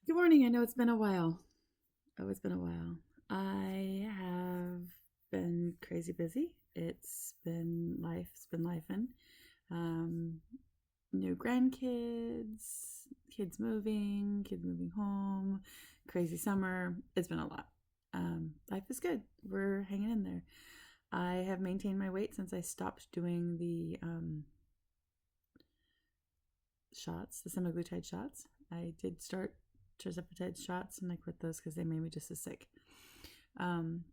Good morning. I know it's been a while. Oh, it's been a while. I have been crazy busy. It's been life. It's been lifing. Um, New grandkids, kids moving home, crazy summer. It's been a lot. Life is good. We're hanging in there. I have maintained my weight since I stopped doing the shots, the semaglutide shots. I did start tirzepatide shots and I quit those because they made me just as sick. Um,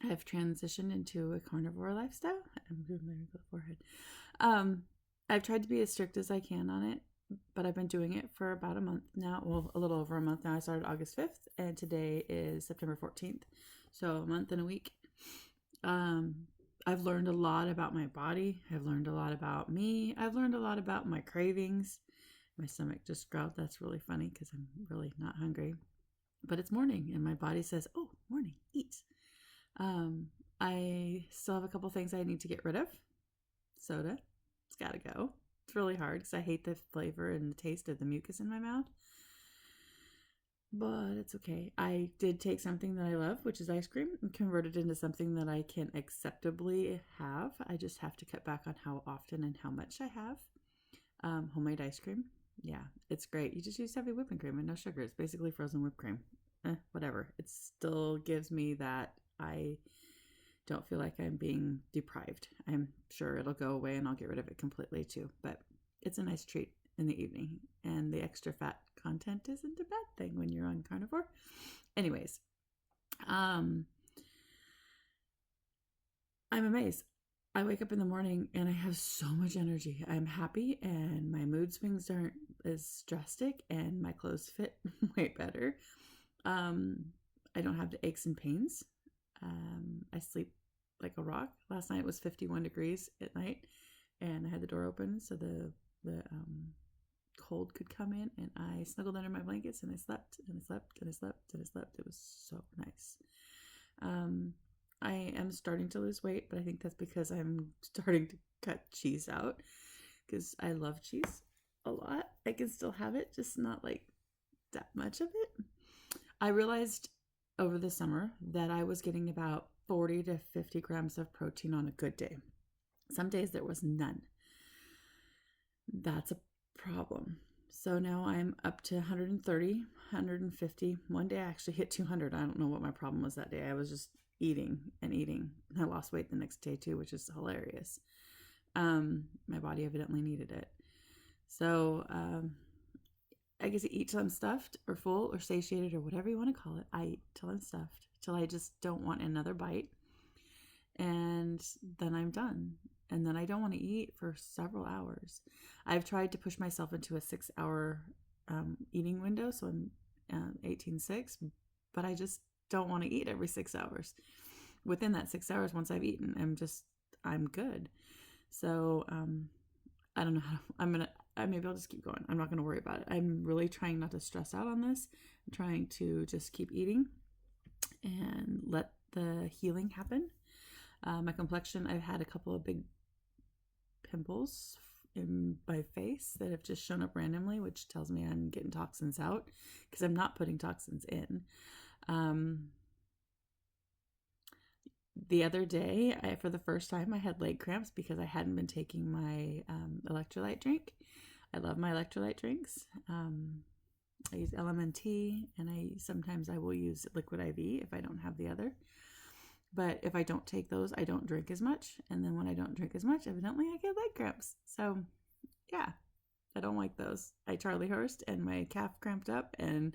I've transitioned into a carnivore lifestyle. I'm moving my forehead. Um, I've tried to be as strict as I can on it, but I've been doing it for about a month now. Well, a little over a month now. I started August 5th, and today is September 14th. So a month and a week. Um, I've learned a lot about my body. I've learned a lot about me. I've learned a lot about my cravings. My stomach just growled. That's really funny because I'm really not hungry. But it's morning and my body says, oh, morning, eat. I still have a couple things I need to get rid of. Soda, it's got to go. It's really hard because I hate the flavor and the taste of the mucus in my mouth. But it's okay. I did take something that I love, which is ice cream, and convert it into something that I can acceptably have. I just have to cut back on how often and how much I have. Homemade ice cream. Yeah, it's great. You just use heavy whipping cream and no sugar. It's basically frozen whipped cream. Whatever. It still gives me that I don't feel like I'm being deprived. I'm sure it'll go away and I'll get rid of it completely too. But it's a nice treat in the evening. And the extra fat content isn't a bad thing when you're on carnivore. Anyways, I'm amazed. I wake up in the morning and I have so much energy. I'm happy and my mood swings aren't as drastic and my clothes fit way better. I don't have the aches and pains. I sleep like a rock. Last night was 51 degrees at night and I had the door open so the cold could come in, and I snuggled under my blankets and I slept and I slept and I slept and I slept. It was so nice. I am starting to lose weight, but I think that's because I'm starting to cut cheese out because I love cheese a lot. I can still have it, just not like that much of it. I realized over the summer that I was getting about 40 to 50 grams of protein on a good day. Some days there was none. That's a problem. So now I'm up to 130, 150. One day I actually hit 200. I don't know what my problem was that day. I was just eating and eating. I lost weight the next day too, which is hilarious. My body evidently needed it. So I get to eat till I'm stuffed or full or satiated or whatever you want to call it. I eat till I'm stuffed, till I just don't want another bite. And then I'm done. And then I don't want to eat for several hours. I've tried to push myself into a 6 hour eating window. So I'm 18:6, but I just don't want to eat every 6 hours. Within that 6 hours, once I've eaten, I'm good. So I don't know how maybe I'll just keep going. I'm not going to worry about it. I'm really trying not to stress out on this. I'm trying to just keep eating and let the healing happen. My complexion, I've had a couple of big pimples in my face that have just shown up randomly, which tells me I'm getting toxins out because I'm not putting toxins in. The other day, for the first time, I had leg cramps because I hadn't been taking my electrolyte drink. I love my electrolyte drinks. I use LMNT, and sometimes I will use liquid IV if I don't have the other. But if I don't take those, I don't drink as much. And then when I don't drink as much, evidently I get leg cramps. So yeah, I don't like those. I Charlie horsed and my calf cramped up, and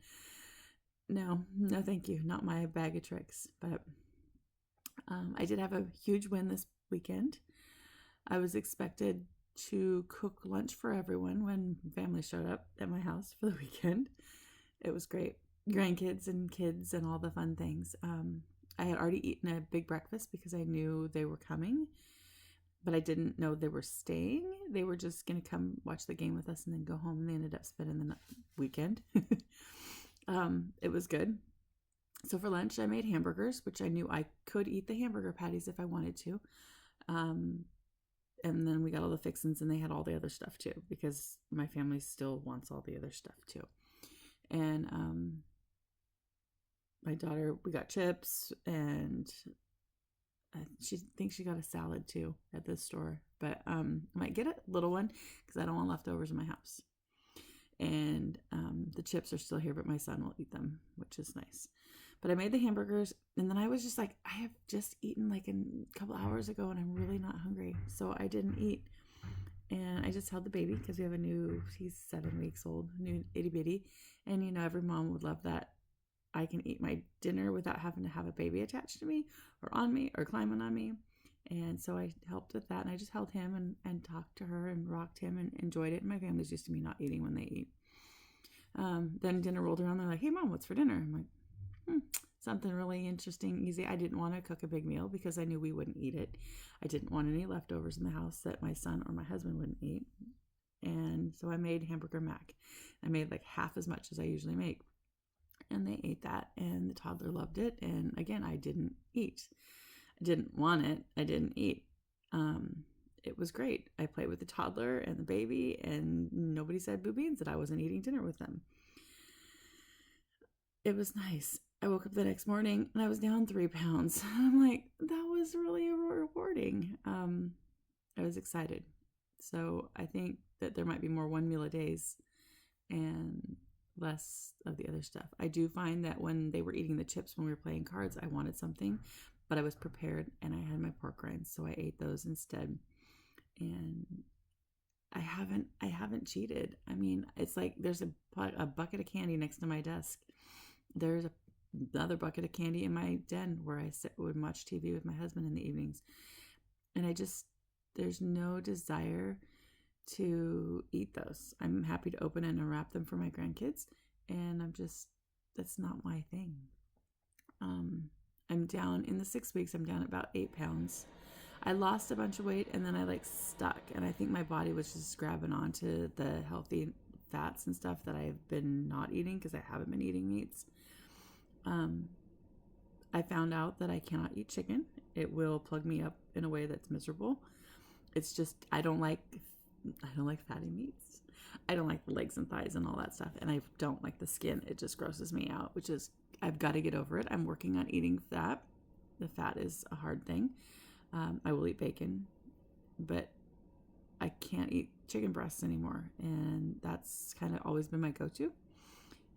no, thank you. Not my bag of tricks. But I did have a huge win this weekend. I was expected to cook lunch for everyone when family showed up at my house for the weekend. It was great. Grandkids and kids and all the fun things. I had already eaten a big breakfast because I knew they were coming, but I didn't know they were staying. They were just going to come watch the game with us and then go home, and they ended up spending the weekend. It was good. So for lunch, I made hamburgers, which I knew I could eat the hamburger patties if I wanted to. And then we got all the fixins, and they had all the other stuff too, because my family still wants all the other stuff too. And my daughter, we got chips, and she thinks she got a salad too at this store. But I might get a little one because I don't want leftovers in my house. And the chips are still here, but my son will eat them, which is nice. But I made the hamburgers, and then I was just like, I have just eaten like a couple hours ago, and I'm really not hungry. So I didn't eat. And I just held the baby because we have he's 7 weeks old, new itty bitty. And, you know, every mom would love that I can eat my dinner without having to have a baby attached to me or on me or climbing on me. And so I helped with that, and I just held him and talked to her and rocked him and enjoyed it. And my family's used to me not eating when they eat. Then dinner rolled around. They're like, hey, Mom, what's for dinner? I'm like, something really interesting, easy. I didn't want to cook a big meal because I knew we wouldn't eat it. I didn't want any leftovers in the house that my son or my husband wouldn't eat. And so I made hamburger mac. I made like half as much as I usually make. And they ate that, and the toddler loved it. And again, I didn't eat. I didn't want it. I didn't eat. It was great. I played with the toddler and the baby, and nobody said boo beans that I wasn't eating dinner with them. It was nice. I woke up the next morning and I was down 3 pounds. I'm like, that was really rewarding. I was excited. So I think that there might be more 1 meal a days and less of the other stuff. I do find that when they were eating the chips when we were playing cards, I wanted something, but I was prepared and I had my pork rinds, so I ate those instead. And I haven't cheated. I mean, it's like there's a bucket of candy next to my desk. There's another bucket of candy in my den where I would watch TV with my husband in the evenings. And there's no desire to eat those. I'm happy to open and unwrap them for my grandkids. And that's not my thing. I'm down in the 6 weeks. I'm down about 8 pounds. I lost a bunch of weight and then I stuck. And I think my body was just grabbing onto the healthy fats and stuff that I've been not eating because I haven't been eating meats. I found out that I cannot eat chicken. It will plug me up in a way that's miserable. It's just, I don't like fatty meats. I don't like the legs and thighs and all that stuff. And I don't like the skin. It just grosses me out, I've got to get over it. I'm working on eating fat. The fat is a hard thing. I will eat bacon, but I can't eat chicken breasts anymore. And that's kind of always been my go-to.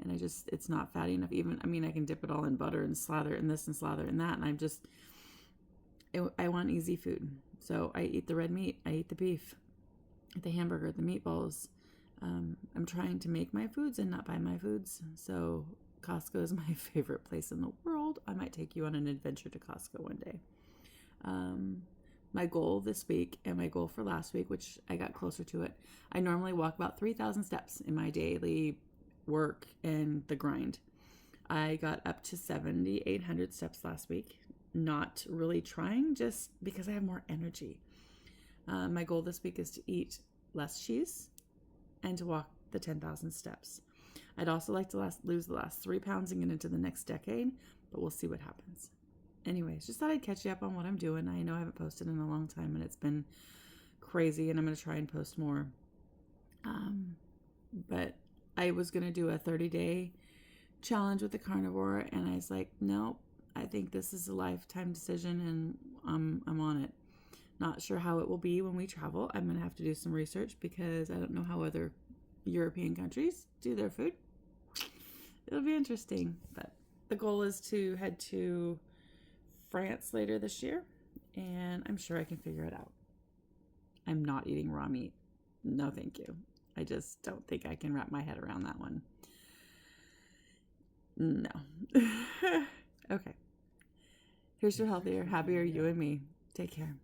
And it's not fatty enough. I can dip it all in butter and slather in this and slather in that. And I want easy food. So I eat the red meat. I eat the beef, the hamburger, the meatballs. I'm trying to make my foods and not buy my foods. So Costco is my favorite place in the world. I might take you on an adventure to Costco one day. My goal this week and my goal for last week, which I got closer to it, I normally walk about 3,000 steps in my daily work and the grind. I got up to 7,800 steps last week, not really trying, just because I have more energy. My goal this week is to eat less cheese and to walk the 10,000 steps. I'd also like to lose the last 3 pounds and get into the next decade, but we'll see what happens. Anyways, just thought I'd catch you up on what I'm doing. I know I haven't posted in a long time and it's been crazy, and I'm going to try and post more. But I was going to do a 30-day challenge with the Carnivore, and I was like, nope, I think this is a lifetime decision, and I'm on it. Not sure how it will be when we travel. I'm going to have to do some research because I don't know how other European countries do their food. It'll be interesting, but the goal is to head to France later this year, and I'm sure I can figure it out. I'm not eating raw meat. No, thank you. I just don't think I can wrap my head around that one. No. Okay. Here's your healthier, happier you and me. Take care.